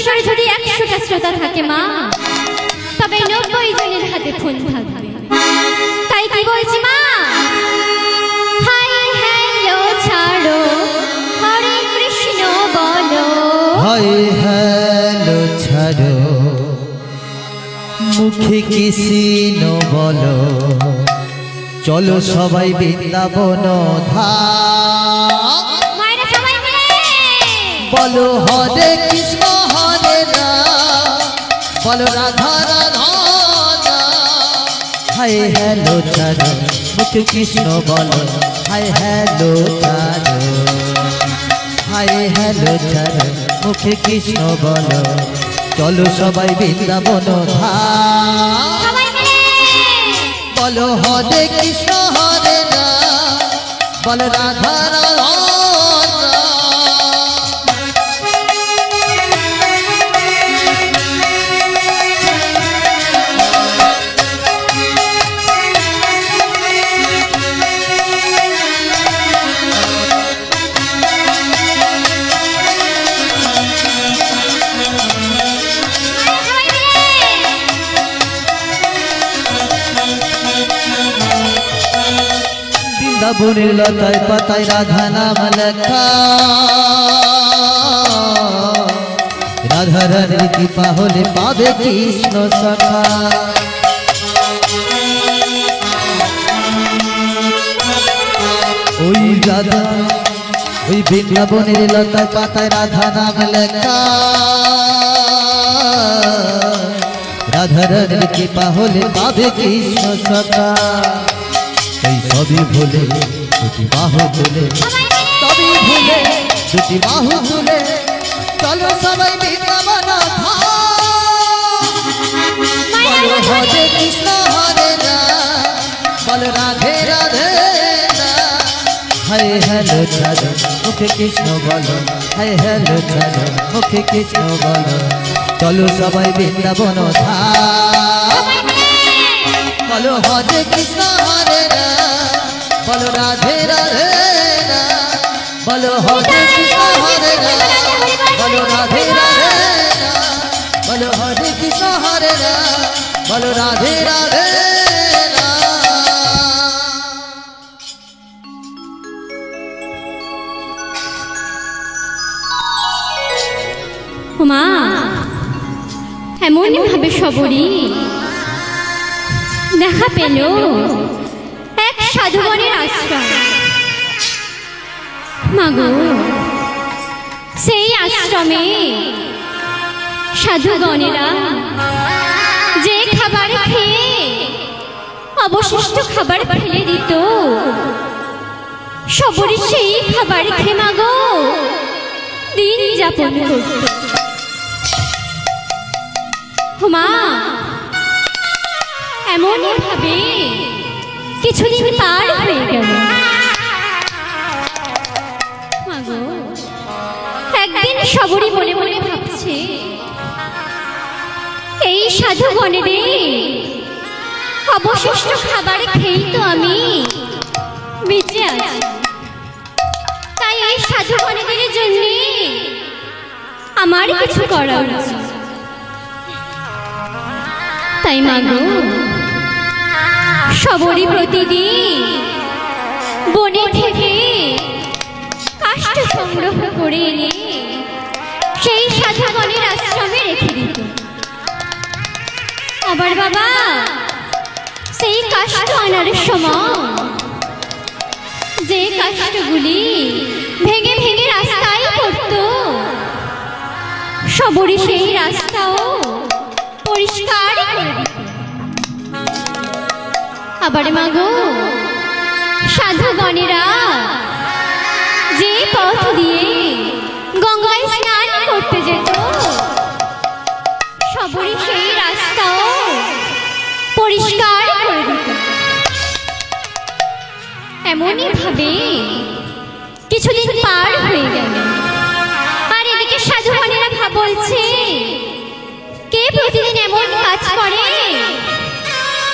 বাসরে যদি 100টা শ্রোতা থাকে মা, তবে 90 জনের হাতে ফোন থাকবে। তাই কি বলছি মা, হাই হ্যালো ছাড়ো, হরে কৃষ্ণ বলো। হাই হ্যালো ছাড়ো, মুখে কৃষ্ণ বলো। চলো সবাই বৃন্দাবন ধাম, মায়েরা সবাই মিলে বলো হরে কৃষ্ণ হরে রাম, বলো রাধা রাধা রাম। হাই হ্যালো ছাড়ো, মুখে কৃষ্ণ বলো। হাই হ্যালো ছাড়ো, হাই হ্যালো ছাড়ো, মুখে কৃষ্ণ বলো। চলো সবাই বৃন্দাবন ধাম, সবাই মিলে বলো হরে কৃষ্ণ হরে রাম, বলো রাধা রাধা রাম। বৃন্দাবনের লতায় পাতায় রাধা নাম লেখা, রাধা রানীর কৃপা হলে পাবে কৃষ্ণ সখা। ওই রাধা, ওই বৃন্দাবনের লতায় পাতায় রাধা নাম লেখা, রাধা রানীর কৃপা হলে পাবে কৃষ্ণ সখা। এই সবই ভুলে দুটি বাহু তুলে, সবই ভুলে দুটি বাহু তুলে, চলো সবাই বৃন্দাবন ধাম। বলো হরে কৃষ্ণ হরে রাম, বলো রাধে রাধে রাম। হাই হ্যালো ছাড়ো, মুখে কৃষ্ণ বলো। হাই হ্যালো ছাড়ো, মুখে কৃষ্ণ বলো। চলো সবাই বৃন্দাবন ধাম, বলো হরে কৃষ্ণ হরে রাম, বলো রাধে রাধে রাম। বলো হরে কৃষ্ণ হরে রাম, বলো রাধে রাধে রাম। বলো হরে কৃষ্ণ হরে রাম, বলো রাধে রাধে রাম। মা এমনই ভাবে সবরই দেখা পেল এক সাধুগণের আশ্রম। মাগো, সেই আশ্রমে সাধুগণেরা যে খাবার খেয়ে অবশিষ্ট খাবার ফেলে দিত, সবরই সেই খাবার খেয়ে মাগো দিন যাপন করত। মা এমনই ভাবে কিছুদিন পার হয়ে গেল। একদিন সবরই মনে মনে ভাবছে, এই সাধুগণেদের অবশিষ্ট খাবার খেয়েই তো আমি বেঁচে আছি, তাই এই সাধুগণেদের জন্য আমার কিছু করা উচিত। তাই মাগো সবরই প্রতিদিন বনে থেকে কাষ্ঠ সংগ্রহ করে এনে সেই সাধুগণের আশ্রমে রেখে দিত। আবার বাবা সেই কাষ্ঠ আনার সময় যে কাষ্ঠগুলি ভেঙে ভেঙে রাস্তায় পড়ত, সবরই সেই রাস্তাও পরিষ্কার করে দিত। আবার মাগো সাধুগণেরা যে পথ দিয়ে গঙ্গায় স্নান করতে যেত, সবরই সেই রাস্তাও পরিষ্কার করে দিত। এমনই ভাবে কিছুদিন পার হয়ে গেল। আর এদিকে সাধুগণেরা বলছে, কে প্রতিদিন এমন কাজ করে,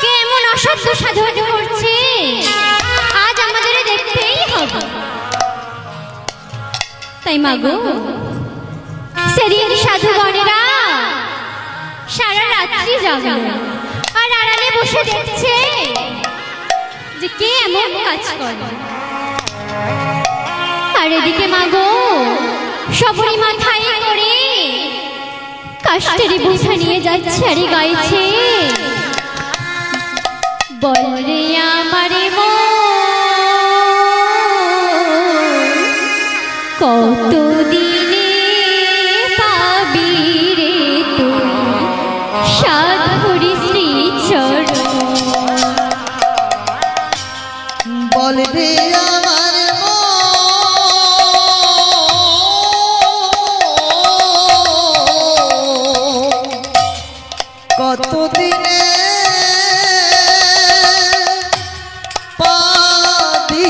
কে এমন অসত্য সাধন করছে, আজ আমাদের দেখতেই হবে। তাই মাগো সেদিন সাধুগণেরা জাগলো আর আড়ালে বসে দেখছে যে কে এমন কাজ করে। আর এদিকে মাগো সবরি মাথায় করে কাষ্টেরি বোঝা নিয়ে যাচ্ছে আর গাইছে, বলরে আমারে কতদিনে পাবি রে তুই সাধুরি শ্রীচরণ। বল রে আমার কতদিনে পাবি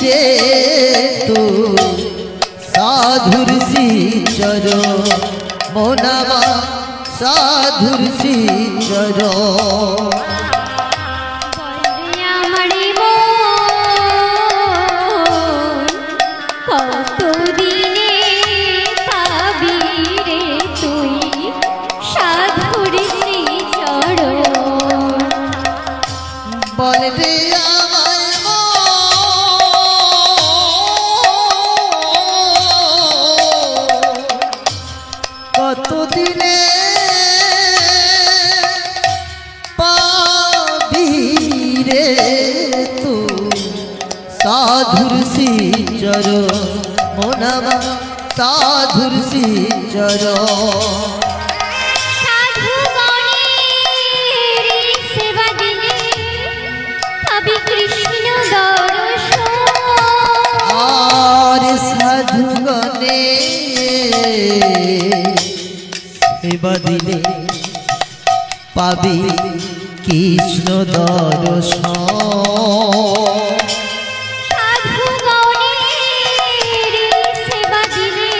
রে তুই সাধুর শ্রীচরণ, মোনামা সাধুর শ্রীচরণ। কতদিনে পাবি রে তুই সাধুর শ্রীচরণ। বল রে আমায় কতদিনে পাবি রে তুই সাধুর শ্রীচরণ, মোনামা সাধুর শ্রীচরণ। সেবা দিলে পাবি কৃষ্ণ দর্শন। আর সাধুগণে সেবা দিলে পাবি কৃষ্ণ দর্শন। সেবা দিলে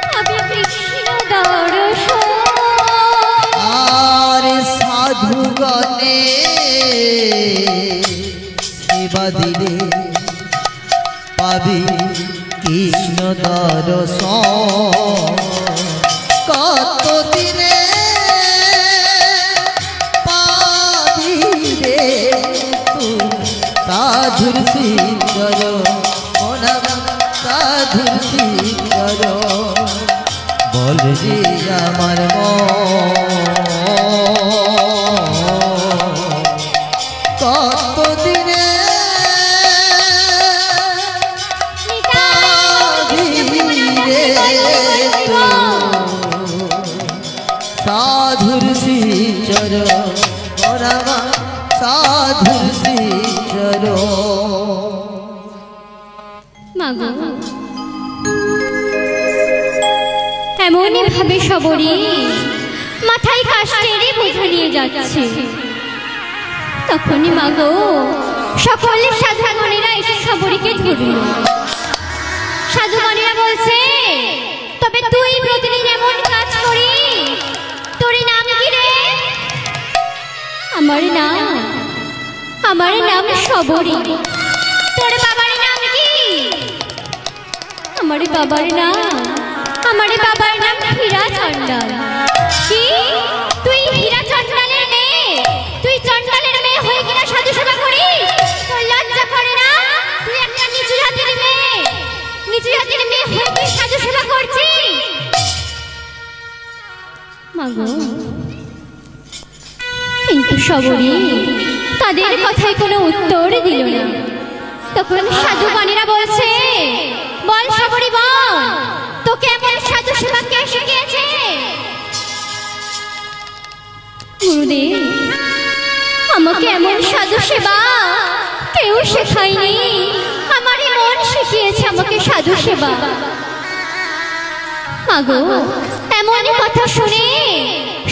পাবি কৃষ্ণ দর্শন। আর সাধুগণে সেবা দিলে পাবি কৃষ্ণ দর্শন। কতদিনে পাবি রে তুই সাধুর শ্রীচরণ, মোনামা সাধুর শ্রীচরণ। বল রে আমার কতদিনে পাবি রে সাধুর শ্রীচরণ, মোনামা সাধুর শ্রীচরণ। মাগো এমনই ভাবে সবরি মাথায় কাষ্টেরই বোঝা নিয়ে যাচ্ছে। তখনই মাগো সকলে সাধুগণেরা এসে সবরিকে ধরল। সাধুগণেরা বলছে, তবে তুই প্রতিদিন এমন কাজ করি, তোর নাম কি রে? আমার নাম সবরি। তোর বাবার নাম কি? আমার বাবার নাম হীরা চণ্ডাল। কি তুই হীরা চণ্ডালের মেয়ে? তুই চণ্ডালের মেয়ে হয়ে কিনা সাধু সেবা করিস? তোর লজ্জা করে না? তুই একটা নিচু জাতির মেয়ে হয়ে তুই সাধু সেবা করছিস? মাগো কিন্তু সবরি তাদের কথায় কোনো উত্তর দিল না। তখন সাধুগণেরা বলছে, বল সবরি বল, তোকে এমন সাধু সেবা কে শিখিয়েছে? গুরুদেব, আমাকে এমন সাধু সেবা কেউ শেখায়নি, আমারই মন শিখিয়েছে আমাকে সাধু সেবা। মাগো এমনই কথা শুনে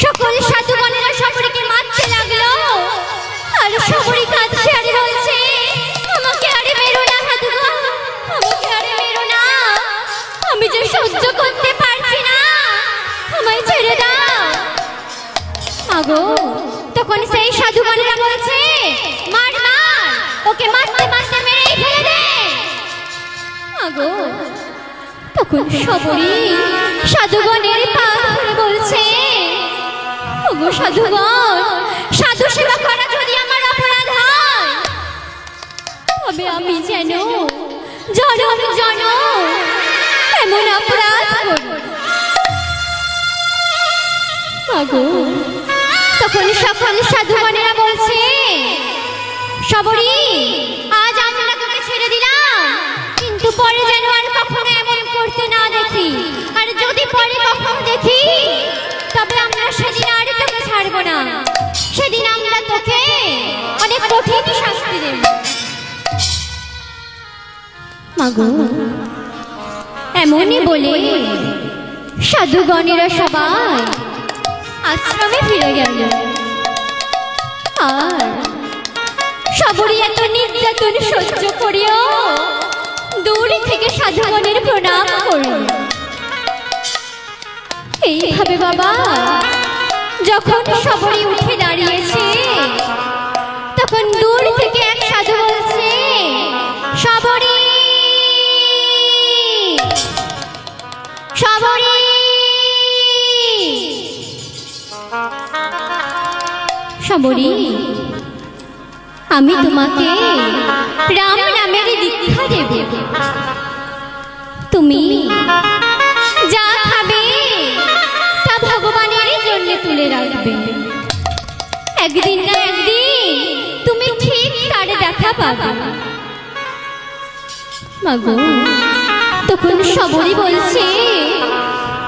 সকল সাধুগণেরা সবরিকে মারতে লাগলো। আর সবরি কাঁদছে আর বলছে, আমাকে আরে মেরো না সাধুগণ, আমাকে আরে মেরো না, আমি যে সহ্য করতে পারছি না, আমায় ছেড়ে দাও। মাগো তখন সেই সাধুগণেরা বলছে, মার মার, ওকে মারতে মারতে মেরেই ফেলে দে। মাগো তখন সবরি সাধুগণের পা ধরে বলছে, ওগো সাধুগণ, সাধু সেবা করা যদি আমার অপরাধ হয়, তবে আমি যেন জনম জনম এমন অপরাধ করি। মাগো, তখন সকল সাধুগণেরা বলছে, সবরী, আজ আমরা তোকে ছেড়ে দিলাম, কিন্তু পরে যেন আর কখনো এমন করতে না দেখি, আর যদি পরে কখনো দেখি তবে আমরা সেদিন আর তোকে ছাড়বো না, সেদিন আমরা তোকে অনেক কঠিন শাস্তি দেব। মাগো, এমনই বলে সাধুগণেরা সবাই আশ্রমে ফিরে গেল। আর সবরই এত নির্যাতন সহ্য করিও দূর থেকে সাধুগণের প্রণাম করল। এইভাবে বাবা যখন সবরই উঠে দাঁড়িয়েছে, তখন দূর থেকে এক সাধু বলছে, সবরী, সবরী, সবরী, আমি তোমাকে রাম নামের দীক্ষা দেব। তুমি যা খাবে তা ভগবানের জন্য তুলে রাখবে। একদিন না একদিন তুমি ঠিক তার দেখা পাবে। মাগো, তখন সবরী বলছে,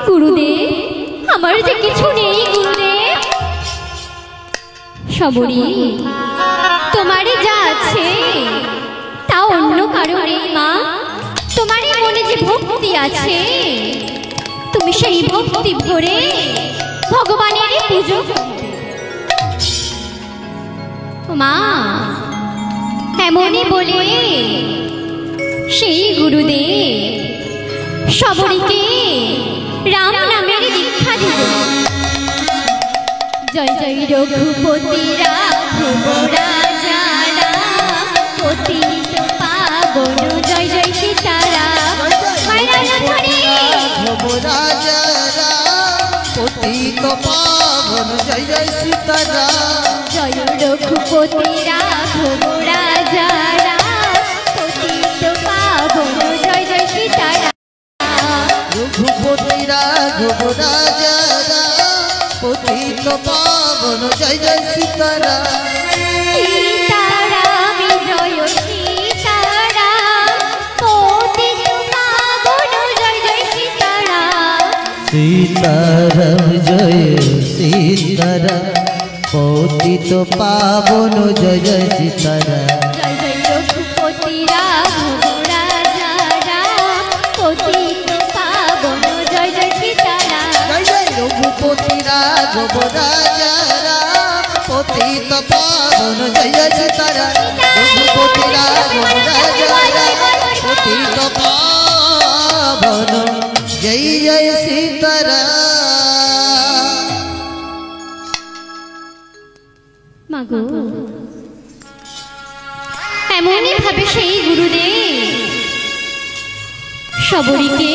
গুরুদেব, আমার যে কিছু নেই গুরুদেব। সবরী, তোমার যা আছে তা অন্য কারো নেই মা। তোমার মনে যে ভক্তি আছে, তুমি সেই ভক্তি ভরে ভগবানের পুজো করবে। মা এমনই বলে সেই গুরুদেব সবরীকে রাম নামের দীক্ষা দিল। জয় জয় রঘুপতি রাঘব রাজা রাম, পতিত পাবন জয় জয় সীতারাম। রাঘব রাজা রাম, পতিত পাবন জয় জয় সীতারাম। জয় রঘুপতি রাঘব রাজা রাম, পতিত পাবন জয় জয় সীতারাম। রঘুপতি রাঘব রাজা রাম, পতিত পাবন জয় জয় সীতারাম। সীতারাম জয় সীতারাম, পতিত পাবন জয় জয় সীতারাম। সীতারাম জয় সীতারাম, পতিত পাবন জয় জয় সীতারাম। জয় জয় রঘুপতি রাঘব রাজা রাম, পতিত পাবন জয় জয় সীতারাম। জয় জয় রঘুপতি রাঘব রাজা রাম, পতিত পাবন জয় জয় সীতারাম। রঘুপতি রাঘব রাজা রাম, পতিত পাবন জয় জয় সীতারাম। মাগো, এমনই ভাবে সেই গুরুদেব সবরীকে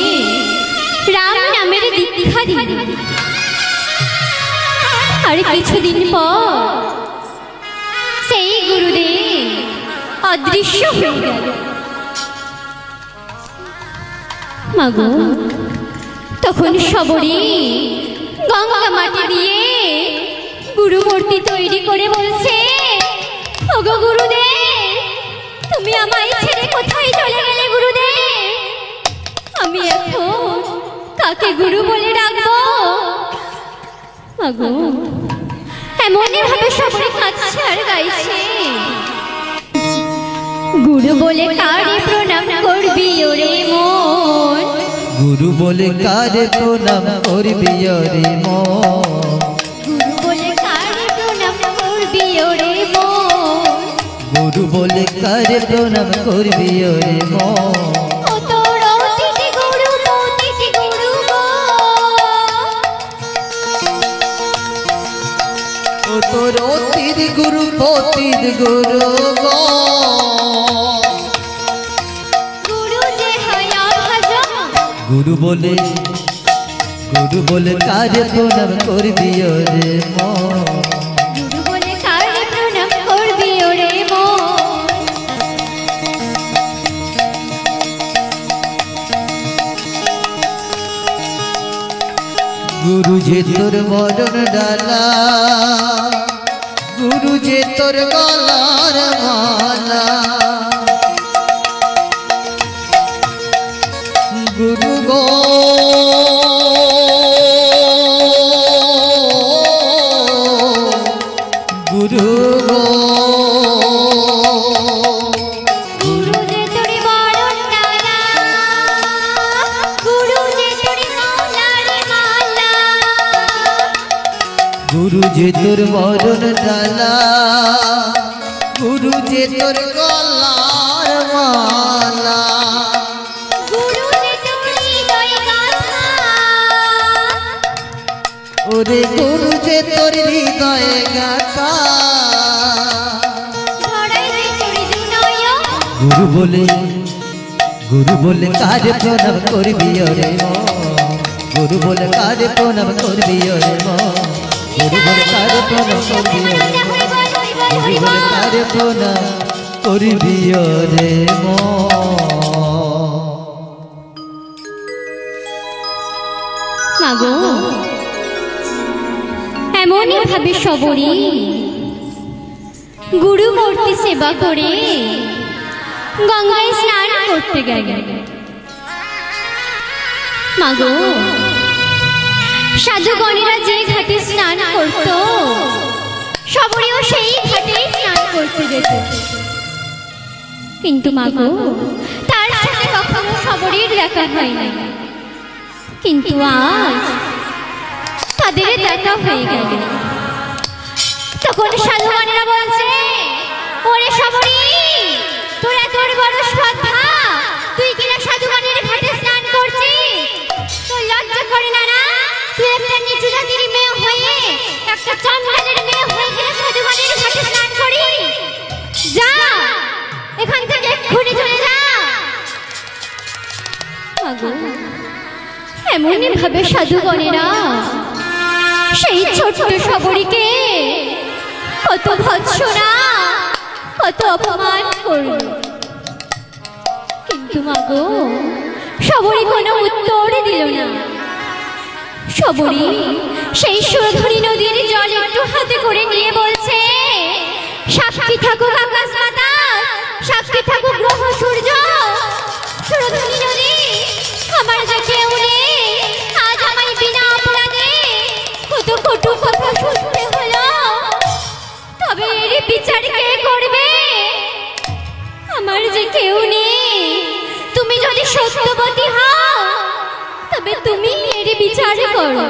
রাম নামের দীক্ষা দিল। আর কিছুদিন পর সেই গুরুদেব অদৃশ্য হয়ে গেল। মাগো, তখন সবরী গঙ্গা মাটি দিয়ে গুরু মূর্তি তৈরি করে বলছে, ওগো গুরুদেব, তুমি আমায় ছেড়ে কোথায় চলে গেলে গুরুদেব? আমি এখন কাকে গুরু বলে ডাকবো? মাগো, এমনই ভাবে সবরী কাঁদছে আর গাইছে, গুরু বলে কারে প্রণাম করবি ওরে মন, গুরু বলে কারে প্রণাম করবি ওরে মন, গুরু বলে কারে প্রণাম করবি ওরে মন, গুরু বলে কারে প্রণাম করবি ওরে মন। ও তোর অতিথি গুরু পতিথি গুরু গো, ও তোর অতির গুরু পতির গুরু গো, গুরু যে হয় অভাজন, গুরু বলে গুরু বলে কাজ প্রণাম করবি রে মন। গুরু বলে কারে প্রণাম করবি ওরে মন। গুরু যে তোর বরণ ডালা, গুরু যে তোর গলার মালা, গুরু গো গুরু গো গুরু যে তোর বরণ ডালা, গুরু যে তোর গলার মালা। গুরু যে তোর বরণ ডালা, গুরু যে তোর গলার মালা, গুরু যে তোর হৃদয় গাথা। ওরে গুরু যে তোর হৃদয়ে গাথা। ধরাই যে তোর দুনয়ন। গুরু বলে কাজ প্রণাম করবি রে মন। গুরু বলে কাজ প্রণাম করবি রে মন। গুরু বলে কাজ প্রণাম করবি রে মন। গুরু বলে কাজ প্রণাম করবি রে মন। মাগো এমনই ভাবে সবরি গুরু মূর্তি সেবা করে গঙ্গায় স্নান করতে গেল। মাগো সাধুগণেরা যে ঘাটে স্নান করত, সবরিও সেই ঘাটেই স্নান করতে যেত। কিন্তু মাগো তার সাথে কখনো সবরির দেখা হয় না। কিন্তু আজ তাদের দেখা হয়ে গেল। তখন সাধুগণেরা বলছে, ওরে সবরি, তোর এত বড় শ্রদ্ধা, তুই কিনা সাধুগণের ঘাটে স্নান করছিস? তোর লজ্জা করে না? না, তুই একটা নিচু জাতির মেয়ে হয়ে, একটা চন্ডালের মেয়ে হয়ে কিনা সাধুগণের ঘাটে স্নান করিস? যা এখান থেকে এক্ষুনি চলে যা। মাগো এমনই ভাবে সাধুগণেরা সেই ছোট্ট সবরীকে কত ভৎসনা, কত অপমান করল। কিন্তু মাগো সবরী কোনো উত্তর দিল না। সবরী সেই সুরধনী নদীর জল একটু হাতে করে নিয়ে বলছে, সাক্ষী থাকুক আকাশ বাতাস, সাক্ষী থাকুক গ্রহ সূর্য, সুরধনী নদী আমার যে কেউ নেই। আজ আমায় বিনা অপরাধে কত কটু কথা শুনতে হলো, তবে এর বিচার কে করবে? আমার যে কেউ নেই। তুমি যদি সত্যবতী হও তবে তুমি এর বিচার করো।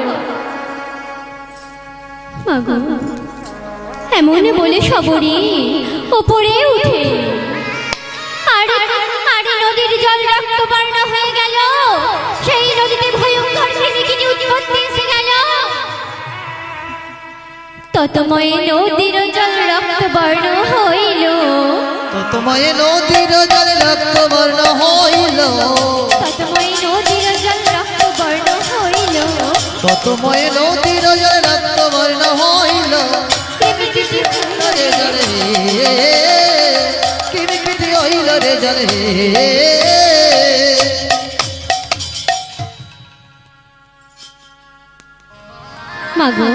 মাগো এমন বলে সবরী ওপরে উঠে আর নদীর জল রক্তবর্ণ হয়ে গেল। সেই নদীতে ভয়ঙ্কর ফেনিকিনি উৎপত্তি এসে গেল। ততময় নদীর জল রক্তবর্ণ হইল। ততময় নদীর জল রক্তবর্ণ হইল। ততময় নদীর জল রক্তবর্ণ হইল। ততময় নদীর জল রক্তবর্ণ হইল। কিমিকিটি হইল রে জলে, কিমিকিটি হইল রে জলে। মাগো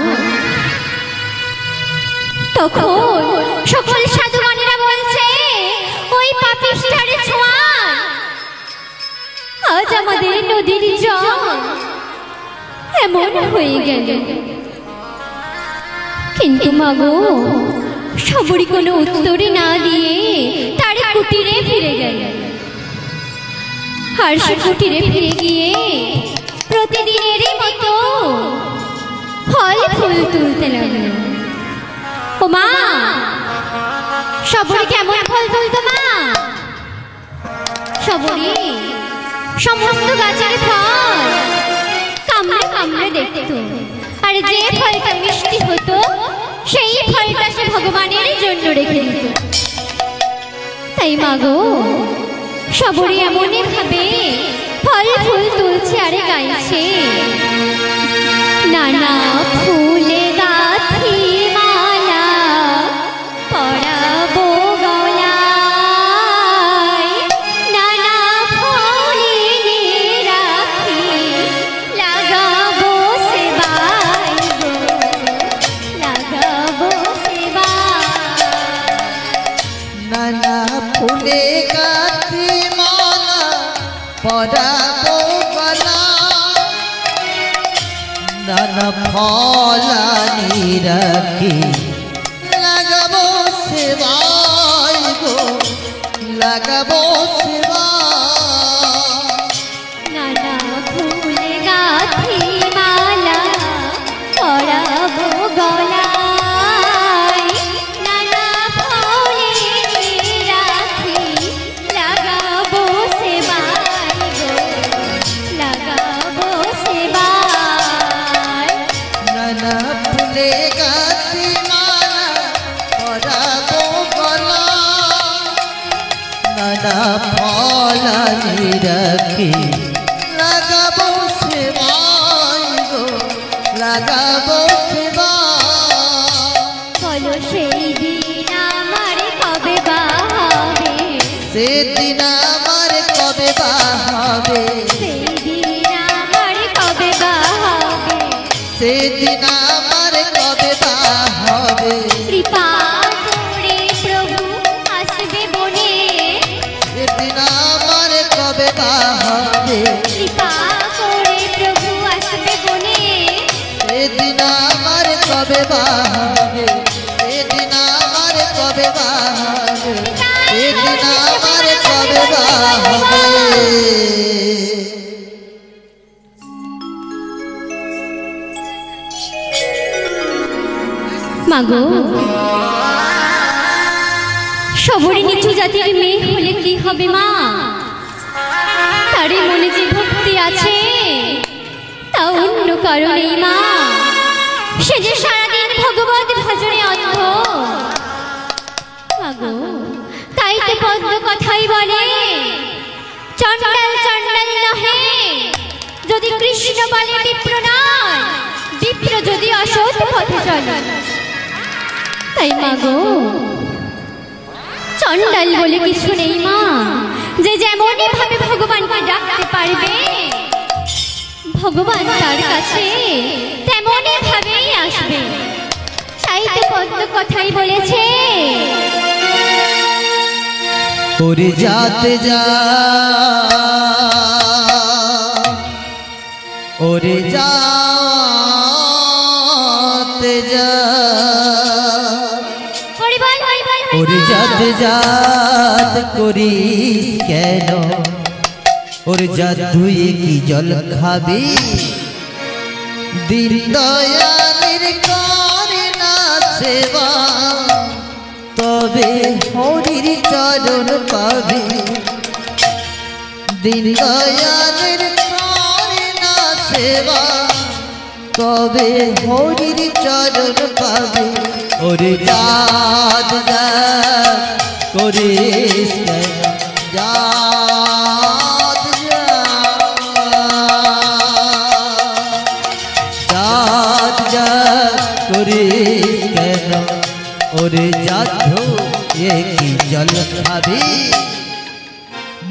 তখন সকল সাধুগণেরা বলছে, ওই পাপিষ্ঠার ছোঁয়া আজ আমাদের নদীর জল এমন হয়ে গেল। কিন্তু মাগো সবরী কোনো উত্তরে না দিয়ে তার কুটিরে ফিরে গেল। আর সে কুটিরে ফিরে গিয়ে প্রতিদিনেরই মতো ফল ফুল তুলতে লাগলো। ও মা, সবরী কেমন ফল তুলতো মা? সবরী সমস্ত গাছের ফল কামড়ে কামড়ে দেখতো, আর যে ফলটা মিষ্টি হতো সেই ফলটা সে ভগবানের জন্য রেখে দিত। তাই মাগো সবরী এমনই ভাবে ফল ফুল তুলছে আর গাইছে, নানা ফুলে গাঁথি মালা পরাবো গলায়, নানা ফুলে রাখি লাগাবো সেবায় গো, লাগাবো সেবায়। নানা ফুলে গাঁথি মালা পরাবো গলায়, নানা ফলানি রাখি লাগাবো সেবায় গো, লাগাবো সেবায়। নানা ফুলে গাঁথি মালা পরাবো গলায়, নানা ফুলে রাখি লাগাবো সেবায় গো, লাগাবো সেবায়। নানা ফুলে গাঁথি মালা পরাবো গলায়, নানা ফলানি রাখি লাগাবো সেবায় গো, লাগাবো সেবায়। বলো সেই দিন আমার কবে বা হবে, সেদিন আমার কবে বা হবে, সেই দিন আমার কবে বা হবে, সেদিন আমার কবে বা হবে। কৃপা করে প্রভু আসবে বনে, সেদিন আমার কবে বা হবে, কৃপা করে প্রভু আসবে বনে, সেদিন আমার কবে বা হবে, সেদিন আমার কবে বা হবে, সেদিন আমার কবে বা হবে। মাগো সবরি নিচু জাতির মেয়ে হলে কি হবে মা, তারই মনে যে ভক্তি আছে তা অন্য কারণেই মা, সে যে সারাদিন ভগবত ভজনে অন্ধ। মাগো তাই তো পদ্ম কথাই বলে, চণ্ডাল চণ্ডাল নহে যদি কৃষ্ণ বলে বিপ্র নয়, বিপ্র যদি অসৎ পথে চলে। তাই মাগো চণ্ডাল বলে কিছু নেই মা, যে যেমনই ভাবে ভগবানকে ডাকতে পারবে ভগবান তার কাছে তেমনই ভাবেই আসবে। তাই তো পদ্ম কথাই বলেছে, ওরে যাতে যা, ওরে যাতে যা, হরি বল হরি বল হরি ওরে বল। যাতে জাত করিস কেন, ওরে জাত ধুয়ে কি জল খাবি, দিন দয়ালের করে না সেবা, তবে হরির চরণ পাবি। দিন দয়ালের করে না সেবা, তবে হরির চরণ পাবি। ওরে জাত জাত করিস কেন, জাত জাত জাত করিস কেন, ওরে জাত ধুয়ে কি জল খাবি,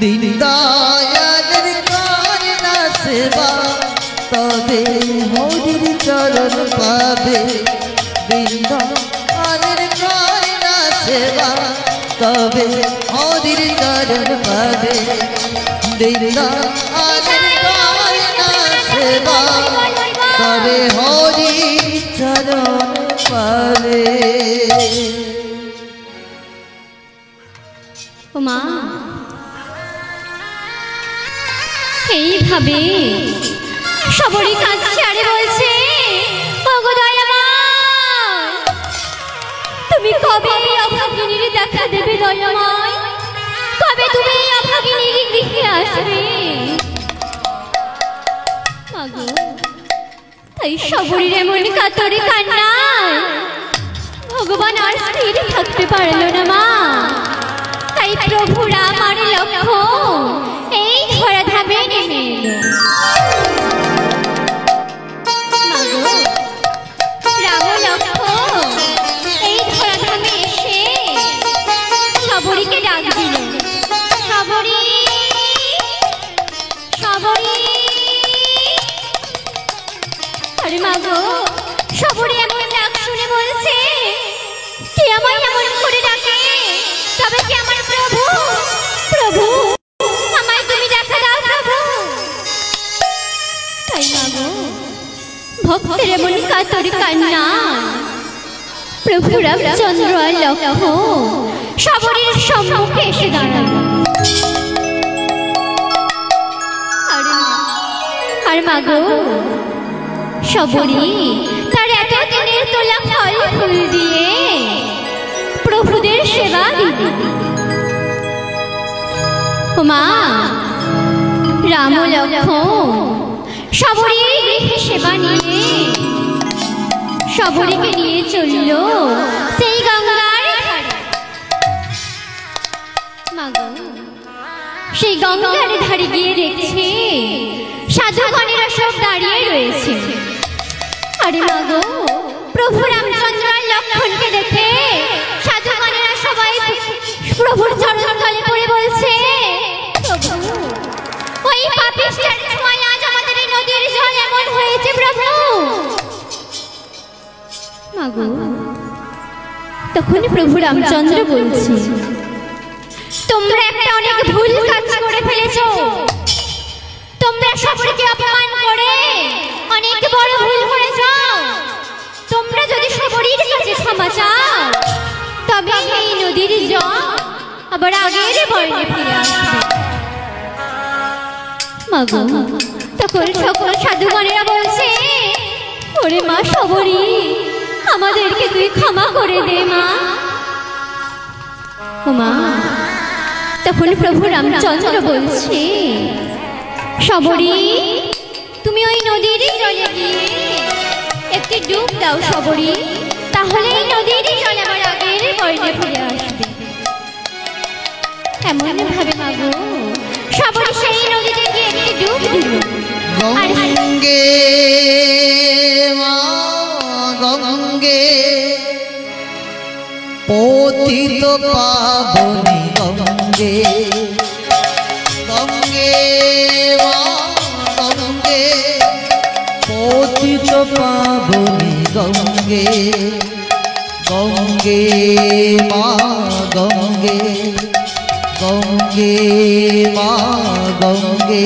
দিন দয়ালের করে না সেবা, তবে হরির চরণ পাবে। দিন দয়ালের করে না সেবা, তবে হরির চরণ পাবে। দিন দয়ালের করে না সেবা, তবে হরির চরণ পাবে। ও মা এইভাবে সবরই কাঁদছে আরে বলছে, ওগো দয়াময় তুমি কবে এই অভাগিনীর দেখা দেবে দয়াময়, কবে তুমি এই অভাগিনীর গৃহে আসবে। মাগো তাই সবরীর এমন কাতরে কান্নায় ভগবান আর স্থির থাকতে পারলো না মা। তাই প্রভু রাম আর লক্ষ্মণ এই ধরাধামে নেমে এলো। মাগো মাগো সবরি এমন ডাক শুনে বলছে কে আমায় এমন করে ডাকে, তবে কি আমার প্রভু, প্রভু আমায় তুমি দেখা দাও প্রভু। তাই মাগো ভক্তের এমন কাতর কান্না, প্রভু রামচন্দ্র আর লক্ষ্মণ সবরির সম্মুখে এসে দাঁড়ালো। আর মাগো সবরি তার এত দিনের তোলা ফল ফুল দিয়ে প্রভুদের সেবা দিবে। মা রাম ও লক্ষ্মণ সবরির গৃহে সেবা নিয়ে সবরিকে নিয়ে চলল সেই গঙ্গার ধারে। মাগো সেই গঙ্গার ধারে গিয়ে দেখছে সাধুগণেরা সব দাঁড়িয়ে রয়েছে। আরে মাগো প্রভু রামচন্দ্র আর লক্ষ্মণকে দেখে সাধুগণেরা সবাই প্রভুর চরণ তলে পড়ে বলছে, প্রভু ওই পাপিষ্টের ছোঁয়ায় আজ আমাদের এই নদীর জল এমন হয়েছে প্রভু। মাগো তখন প্রভু রামচন্দ্র বলছে, তোমরা একটা অনেক ভুল কাজ করে ফেলেছো, তোমরা সবরিকে অপমান করে অনেক বড় ভুল করেছো। তোমরা যদি সবরির কাছে ক্ষমা চাও তবে এই নদীর জল আবার আগের বর্ণে ফিরে আসবে। মাগো তখন সকল সাধুগণেরা বলছে, ওরে মা সবরি আমাদেরকে তুই ক্ষমা করে দে মা। ও মা তখন প্রভু রামচন্দ্র বলছে, সবরি তুমি ওই নদীর জলে গিয়ে একটি ডুব দাও সবরি, তাহলে এই নদীর জল আমার আগের বর্ণে ফিরে আসবে। এমন ভাবে মাগো সবরি সেই নদীতে গিয়ে একটি ডুব দিল। গঙ্গে মা গঙ্গে পতিত পাবনি গঙ্গে, গঙ্গে মা গঙ্গে পতিত পাবনি গঙ্গে, গঙ্গে মা গঙ্গে, গঙ্গে মা গঙ্গে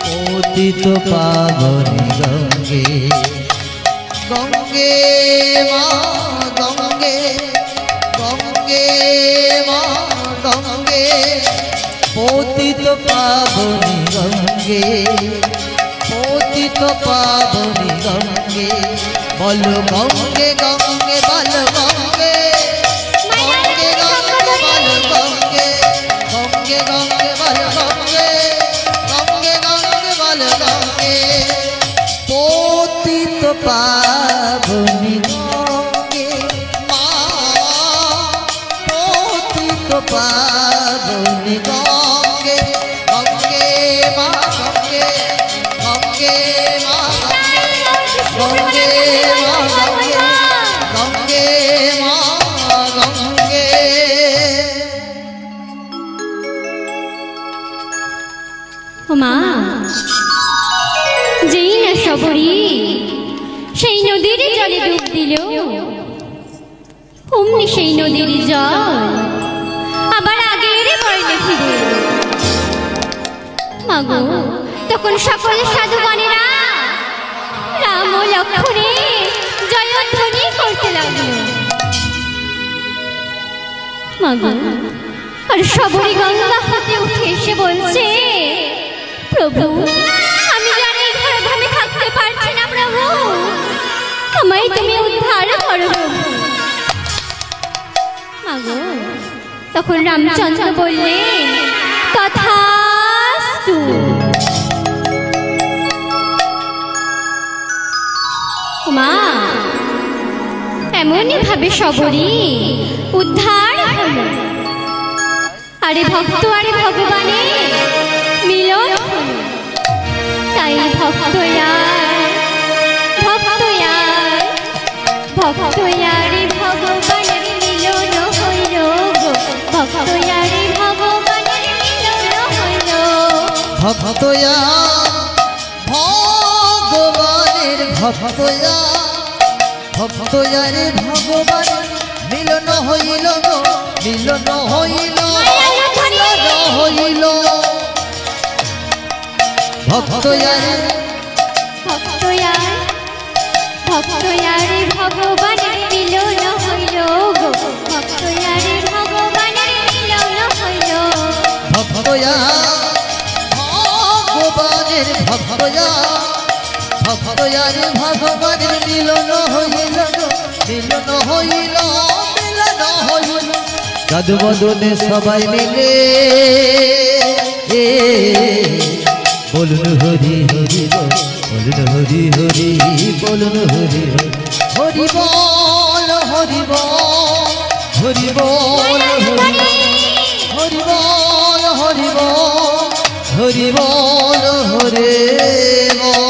পতিত পাবনি গঙ্গে, গঙ্গে মা গঙ্গে, গঙ্গে মা গঙ্গে পতিত পাবনি গঙ্গে, পতিত পাবনি গঙ্গে। বলো গঙ্গে গঙ্গে বলো গঙ্গে, গঙ্গে গঙ্গে বলো গঙ্গে, গঙ্গে গঙ্গে বলো গঙ্গে, গঙ্গে গঙ্গে বলো গঙ্গে পতিত পাবনি গঙ্গে, মা পতিত পাবনি গঙ্গে, গঙ্গে মা গঙ্গে, গঙ্গে মা গঙ্গে, গঙ্গে মা গঙ্গে, গঙ্গে মা গঙ্গে। ও মা যেই না সবরি সেই নদীর জলে ডুব দিল, অমনি সেই নদীর জল আবার আগের বর্ণে ফিরে এলো। মাগো তখন সকল সাধুগণেরা রাম ও লক্ষ্মণে জয়ধ্বনি করতে লাগলো। মাগো আর সবরি গঙ্গা হতে উঠে এসে বলছে, প্রভু আমি জানি ধরাধামে থাকতে পারছি না প্রভু, আমায় তুমি উদ্ধার করো প্রভু। মাগো তখন রামচন্দ্র বললেন, তথাস্তু। মা এমনই ভাবে সবরি উদ্ধার হলো। আরে ভক্ত আরে ভগবানে মিলন হলো। তাই ভক্ত ভক্তয়ারে ভগবানের মিলন হইল গো, ভক্তয়ারে ভগবানের মিলন হইল, ভক্তয়া ভগবানের ভগবানের ভক্তয়া ভক্তয়ারে ভগবান মিলন হইল গো মিলন হইল মিলন হইল ভক্তয়ারে ভক্তয়ারে ভগবানের মিলন হইল গো ভক্তয়ারে ভগবানের মিলন হইল ভক্তয়া ভগবানের ভক্তয়া ভক্তয়ারে ভগবানের মিলন হইল গো মিলন হইল মিলন হইল সাধু বদনে সবাই মিলে বলুন হরি হরি বল বলুন হরি হরি বলুন হরি হরি বল হরি বল হরি বল হরি বল হরি বল হরি বল হরে বল